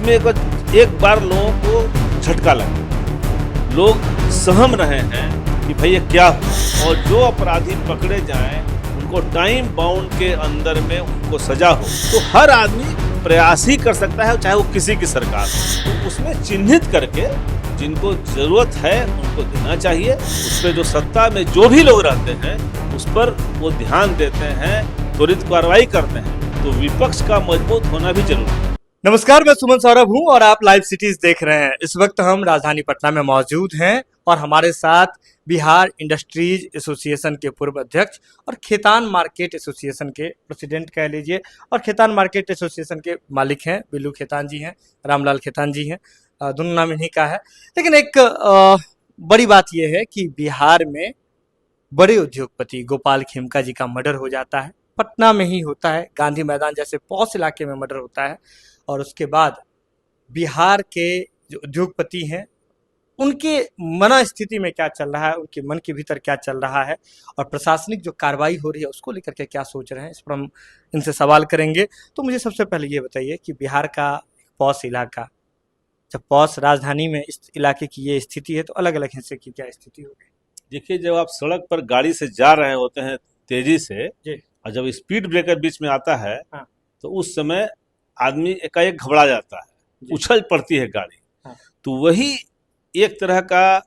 उसमें एक बार लोगों को झटका लगा, लोग सहम रहे हैं कि भाई ये क्या हुआ, और जो अपराधी पकड़े जाएं उनको टाइम बाउंड के अंदर में उनको सजा हो। तो हर आदमी प्रयास ही कर सकता है, चाहे वो किसी की सरकार हो। तो उसमें चिन्हित करके जिनको जरूरत है उनको देना चाहिए। उस पर जो सत्ता में जो भी लोग रहते हैं उस पर वो ध्यान देते हैं, त्वरित कार्रवाई करते हैं। तो विपक्ष का मजबूत होना भी जरूरी है। नमस्कार, मैं सुमन सौरभ हूं और आप लाइव सिटीज देख रहे हैं। इस वक्त हम राजधानी पटना में मौजूद हैं और हमारे साथ बिहार इंडस्ट्रीज एसोसिएशन के पूर्व अध्यक्ष और खेतान मार्केट एसोसिएशन के प्रेसिडेंट कह लीजिए, और खेतान मार्केट एसोसिएशन के मालिक हैं बिल्लू खेतान जी हैं, रामलाल खेतान जी हैं। दोनों नाम इन्हीं का है। लेकिन एक बड़ी बात यह है कि बिहार में बड़े उद्योगपति गोपाल खेमका जी का मर्डर हो जाता है। पटना में ही होता है, गांधी मैदान जैसे पॉश इलाके में मर्डर होता है। और उसके बाद बिहार के जो उद्योगपति हैं उनके मन स्थिति में क्या चल रहा है, उनके मन के भीतर क्या चल रहा है, और प्रशासनिक जो कार्रवाई हो रही है उसको लेकर के क्या सोच रहे हैं, इस पर हम इनसे सवाल करेंगे। तो मुझे सबसे पहले ये बताइए कि बिहार का पॉश इलाका, जब पॉश राजधानी में इस इलाके की ये स्थिति है तो अलग अलग हिस्से की क्या स्थिति होगी? देखिए, जब आप सड़क पर गाड़ी से जा रहे होते हैं तेजी से जी। और जब स्पीड ब्रेकर बीच में आता है हाँ। तो उस समय आदमी एकाएक घबरा जाता है, उछल पड़ती है गाड़ी। हाँ। तो वही एक तरह का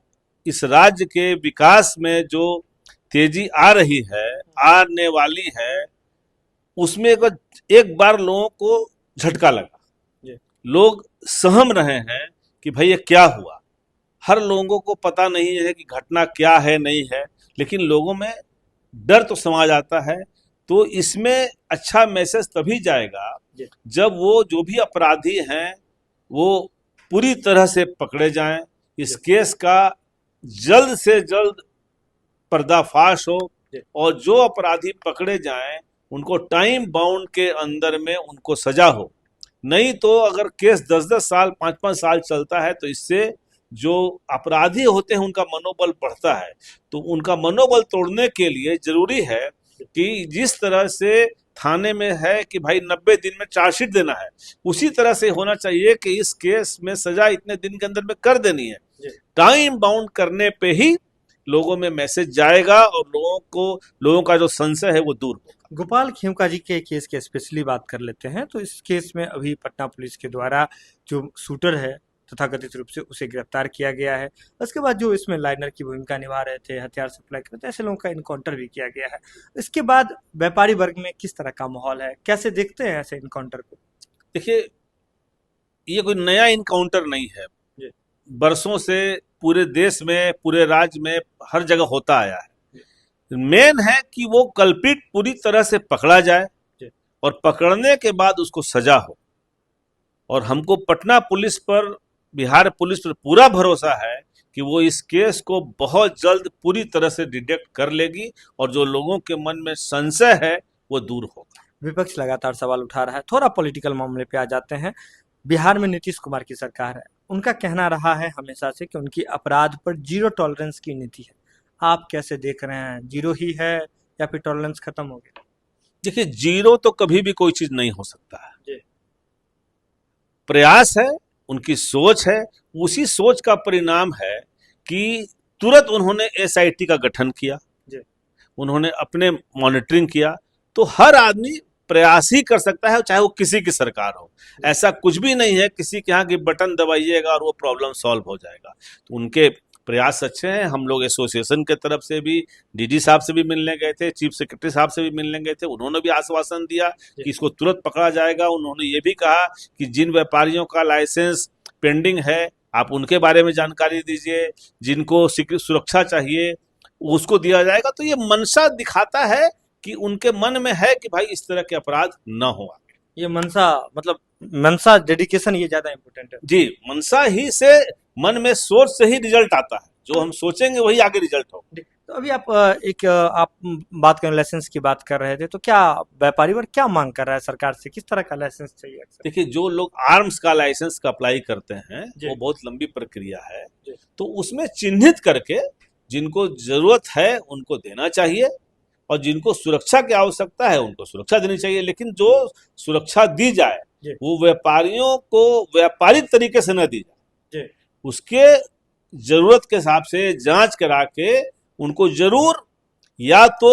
इस राज्य के विकास में जो तेजी आ रही है, आने वाली है, उसमें एक बार लोगों को झटका लगा, लोग सहम रहे हैं कि भाई ये क्या हुआ। हर लोगों को पता नहीं है कि घटना क्या है नहीं है, लेकिन लोगों में डर तो समा जाता है। तो इसमें अच्छा मैसेज तभी जाएगा जब वो जो भी अपराधी हैं वो पूरी तरह से पकड़े जाएं, इस केस का जल्द से जल्द पर्दाफाश हो, और जो अपराधी पकड़े जाएं उनको टाइम बाउंड के अंदर में उनको सजा हो। नहीं तो अगर केस 10-10 साल 5-5 साल चलता है तो इससे जो अपराधी होते हैं उनका मनोबल बढ़ता है। तो उनका मनोबल तोड़ने के लिए जरूरी है कि जिस तरह से थाने में है कि भाई 90 दिन में चार्जशीट देना है, उसी तरह से होना चाहिए कि इस केस में सजा इतने दिन के अंदर में कर देनी है। टाइम बाउंड करने पे ही लोगों में मैसेज जाएगा और लोगों का जो संशय है वो दूर होगा। गोपाल खेमका जी के केस की स्पेशली बात कर लेते हैं। तो इस केस में अभी पटना पुलिस के द्वारा जो शूटर है तथाकथित रूप से उसे गिरफ्तार किया गया है। उसके बाद जो इसमें लाइनर की भूमिका निभा रहे थे, हथियार सप्लाई कर रहे थे, ऐसे लोगों का इनकाउंटर भी किया गया है। इसके बाद व्यापारी वर्ग में किस तरह का माहौल है, कैसे देखते हैं ऐसे इनकाउंटर को? देखिए, ये कोई नया इनकाउंटर नहीं है, बरसों से पूरे देश में, पूरे राज्य में हर जगह होता आया है। मेन है कि वो कल्प्रिट पूरी तरह से पकड़ा जाए और पकड़ने के बाद उसको सजा हो। और हमको पटना पुलिस पर, बिहार पुलिस पर पूरा भरोसा है कि वो इस केस को बहुत जल्द पूरी तरह से डिटेक्ट कर लेगी और जो लोगों के मन में संशय है वो दूर होगा। विपक्ष लगातार सवाल उठा रहा है। थोड़ा पॉलिटिकल मामले पे आ जाते हैं। बिहार में नीतीश कुमार की सरकार है, उनका कहना रहा है हमेशा से कि उनकी अपराध पर जीरो टॉलरेंस की नीति है। आप कैसे देख रहे हैं, जीरो ही है या फिर टॉलरेंस खत्म हो गया? देखिए, जीरो तो कभी भी कोई चीज नहीं हो सकता है। प्रयास है, उनकी सोच है, उसी सोच का परिणाम है कि तुरंत उन्होंने एसआईटी का गठन किया, उन्होंने अपने मॉनिटरिंग किया। तो हर आदमी प्रयास ही कर सकता है, चाहे वो किसी की सरकार हो। ऐसा कुछ भी नहीं है किसी के यहाँ की बटन दबाइएगा और वो प्रॉब्लम सॉल्व हो जाएगा। तो उनके प्रयास अच्छे हैं। हम लोग एसोसिएशन के तरफ से भी डीजी साहब से भी मिलने गए थे, चीफ सेक्रेटरी साहब से भी मिलने गए थे, उन्होंने भी आश्वासन दिया कि इसको तुरंत पकड़ा जाएगा। उन्होंने ये भी कहा कि जिन व्यापारियों का लाइसेंस पेंडिंग है आप उनके बारे में जानकारी दीजिए, जिनको सुरक्षा चाहिए उसको दिया जाएगा। तो ये मंशा दिखाता है कि उनके मन में है कि भाई इस तरह के अपराध न हो। ये मंशा, मतलब मंशा, डेडिकेशन, ये ज्यादा इंपॉर्टेंट है। जी, मंशा ही से, मन में सोच से ही रिजल्ट आता है। जो हम सोचेंगे वही आगे रिजल्ट हो। तो अभी आप आप बात करें, लाइसेंस की बात कर रहे थे, तो क्या व्यापारी वर्ग क्या मांग कर रहा है सरकार से, किस तरह का लाइसेंस चाहिए? देखिए, जो लोग आर्म्स का लाइसेंस का अप्लाई करते हैं वो बहुत लंबी प्रक्रिया है। तो उसमें चिन्हित करके जिनको जरूरत है उनको देना चाहिए, और जिनको सुरक्षा की आवश्यकता है उनको सुरक्षा देनी चाहिए। लेकिन जो सुरक्षा दी जाए जी। वो व्यापारियों को व्यापारिक तरीके से न दी जाए, जी। उसके जरूरत के हिसाब से जांच करा के उनको जरूर या तो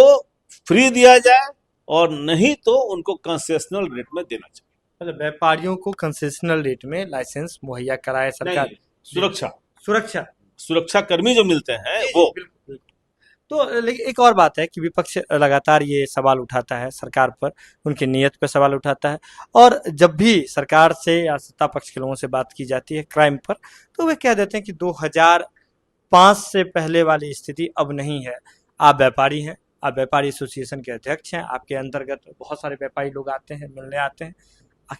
फ्री दिया जाए और नहीं तो उनको कंसेशनल रेट में देना चाहिए। मतलब व्यापारियों को कंसेशनल रेट में लाइसेंस मुहैया कराए सरकार। नहीं, सुरक्षा सुरक्षा। सुरक्षा कर्मी जो मिलते हैं जी, वो। बिल्कुल बिल्कुल। तो लेकिन एक और बात है कि विपक्ष लगातार ये सवाल उठाता है सरकार पर, उनकी नीयत पर सवाल उठाता है, और जब भी सरकार से या सत्ता पक्ष के लोगों से बात की जाती है क्राइम पर, तो वे कह देते हैं कि 2005 से पहले वाली स्थिति अब नहीं है। आप व्यापारी हैं, आप व्यापारी एसोसिएशन के अध्यक्ष हैं, आपके अंतर्गत बहुत सारे व्यापारी लोग आते हैं, मिलने आते हैं।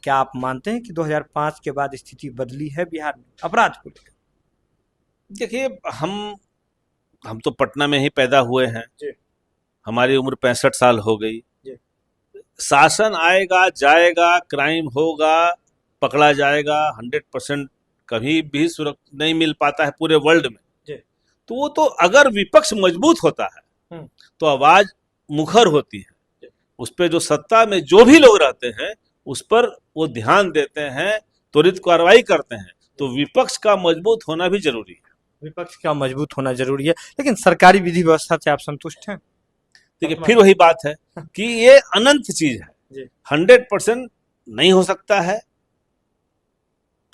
क्या आप मानते हैं कि 2005 के बाद स्थिति बदली है बिहार में अपराध को लेकर? देखिए, हम तो पटना में ही पैदा हुए हैं, जी। हमारी उम्र 65 साल हो गई। जी। शासन आएगा जाएगा, क्राइम होगा, पकड़ा जाएगा, 100% कभी भी सुरक्षा नहीं मिल पाता है पूरे वर्ल्ड में। जी। तो वो तो अगर विपक्ष मजबूत होता है तो आवाज मुखर होती है, उस पर जो सत्ता में जो भी लोग रहते हैं उस पर वो ध्यान देते हैं, त्वरित कार्रवाई करते हैं। तो विपक्ष का मजबूत होना भी जरूरी है। विपक्ष का मजबूत होना जरूरी है, लेकिन सरकारी विधि व्यवस्था से आप संतुष्ट हैं? देखिए, फिर वही बात है कि ये अनंत चीज है, 100% नहीं हो सकता है।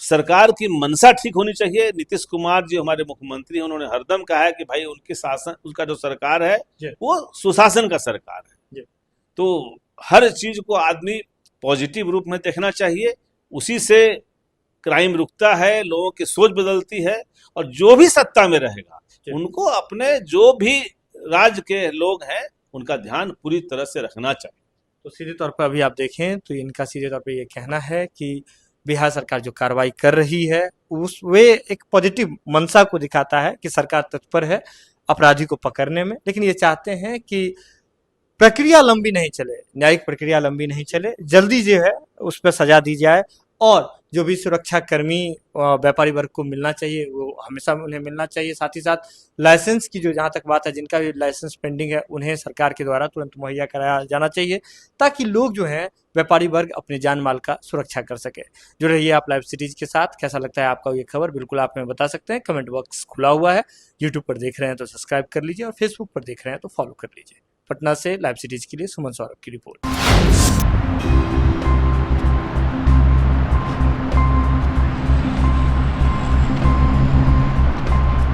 सरकार की मंशा ठीक होनी चाहिए। नीतीश कुमार जी हमारे मुख्यमंत्री हैं, उन्होंने हरदम कहा है कि भाई उनके शासन, उसका जो सरकार है वो सुशासन का सरकार है। तो हर चीज को आदमी पॉजिटिव रूप में देखना चाहिए, उसी से क्राइम रुकता है, लोगों की सोच बदलती है। और जो भी सत्ता में रहेगा उनको अपने जो भी राज्य के लोग हैं उनका ध्यान पूरी तरह से रखना चाहिए। तो सीधे तौर पर अभी आप देखें तो इनका सीधे तौर पर ये कहना है कि बिहार सरकार जो कार्रवाई कर रही है उस वे एक पॉजिटिव मंशा को दिखाता है कि सरकार तत्पर है अपराधी को पकड़ने में, लेकिन ये चाहते हैं कि प्रक्रिया लंबी नहीं चले, न्यायिक प्रक्रिया लंबी नहीं चले, जल्दी जो है उस पर सजा दी जाए, और जो भी सुरक्षा कर्मी व्यापारी वर्ग को मिलना चाहिए वो हमेशा उन्हें मिलना चाहिए। साथ ही साथ लाइसेंस की जो जहाँ तक बात है, जिनका भी लाइसेंस पेंडिंग है उन्हें सरकार के द्वारा तुरंत मुहैया कराया जाना चाहिए, ताकि लोग जो हैं व्यापारी वर्ग अपने जान माल का सुरक्षा कर सके। जुड़े रहिए आप लाइव सिटीज के साथ। कैसा लगता है आपका ये खबर, बिल्कुल आप हमें बता सकते हैं, कमेंट बॉक्स खुला हुआ है। यूट्यूब पर देख रहे हैं तो सब्सक्राइब कर लीजिए, और फेसबुक पर देख रहे हैं तो फॉलो कर लीजिए। पटना से लाइव सिटीज के लिए सुमन सौरभ की रिपोर्ट।